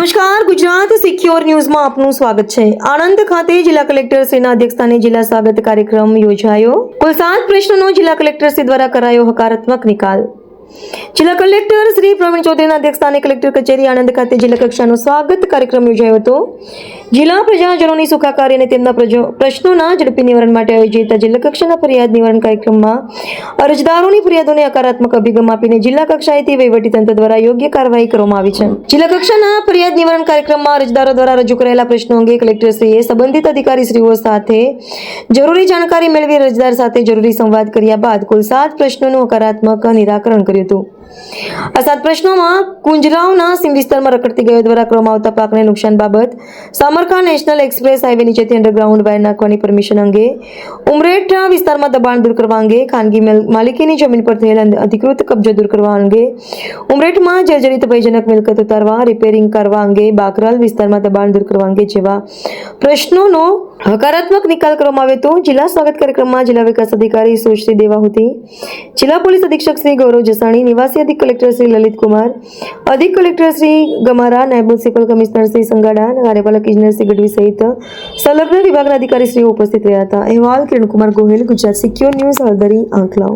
નમસ્કાર, ગુજરાત સિક્યોર ન્યૂઝમાં આપનું સ્વાગત છે। આણંદ ખાતે જિલ્લા કલેક્ટર શ્રીના અધ્યક્ષસ્થાને જિલ્લા સ્વાગત કાર્યક્રમ યોજાયો। કુલ 7 પ્રશ્નોનો જિલ્લા કલેક્ટર શ્રી દ્વારા કરાયો હકારાત્મક નિકાલ। જિલ્લા કલેક્ટર શ્રી પ્રવીણ ચૌધરીના અધ્યક્ષસ્થાને કલેક્ટર કચેરી આણંદ ખાતે જિલ્લા કક્ષાનો સ્વાગત કાર્યક્રમ યોજાયો હતો। જિલ્લા પ્રજાજનોની સુખાકારી અને તેમના પ્રશ્નોના ઝડપી નિવારણ માટે આયોજિત જિલ્લા કક્ષાના ફરિયાદ નિવારણ કાર્યક્રમમાં અરજદારોની ફરિયાદોને હકારાત્મક અભિગમ આપીને જિલ્લા કક્ષાએથી વહીવટીતંત્ર દ્વારા યોગ્ય કાર્યવાહી કરવામાં આવી છે। જિલ્લા કક્ષાના ફરિયાદ નિવારણ કાર્યક્રમમાં અરજદારો દ્વારા રજૂ કરાયેલા પ્રશ્નો અંગે કલેક્ટરશ્રીએ સંબંધિત અધિકારીશ્રીઓ સાથે જરૂરી જાણકારી મેળવી અરજદાર સાથે જરૂરી સંવાદ કર્યા બાદ કુલ 7 પ્રશ્નોનું હકારાત્મક નિરાકરણ કર્યું હતું। આ 7 પ્રશ્નોમાં કુંજરાવના સીમ વિસ્તારમાં રખડતી ગાયો દ્વારા કરવામાં આવતા પાકને નુકસાન બાબત, સામરખા નેશનલ એક્સપ્રેસ હાઈવે નીચેથી અંડરગ્રાઉન્ડ વાયર નાખવાની પરમિશન અંગે, ઉમરેઠ વિસ્તારમાં દબાણ દૂર કરવા અંગે, ખાનગી માલિકીની જમીન પર થયેલ અધિકૃત કબજો દૂર કરવા અંગે, ઉમરેઠમાં જર્જરિત ભયજનક મિલકત ઉતારવા, રિપેરિંગ કરવા અંગે, બાકરાલ વિસ્તારમાં દબાણ દૂર કરવા અંગે જેવા પ્રશ્નોનો હકારાત્મક નિકાલ કરવામાં આવ્યો હતો। જિલ્લા સ્વાગત કાર્યક્રમમાં જિલ્લા વિકાસ અધિકારી સુશ્રી દેવાહુતી, જિલ્લા પોલીસ અધિક્ષક શ્રી ગૌરવ જસાણી, નિવાસી અધિક કલેક્ટર શ્રી લલિત કુમાર, અધિક કલેક્ટર શ્રી ગમારા, નાયબ મ્યુનિસિપલ કમિશનર શ્રી સંગાડા, કાર્યપાલક ઇજનેર શ્રી ગઢવી સહિત સંલગ્ન વિભાગના અધિકારીશ્રીઓ ઉપસ્થિત રહ્યા હતા। અહેવાલ કિરણકુમાર ગોહિલ, ગુજરાત સિક્યોર ન્યૂઝ, હળદરી, આંકલાવ।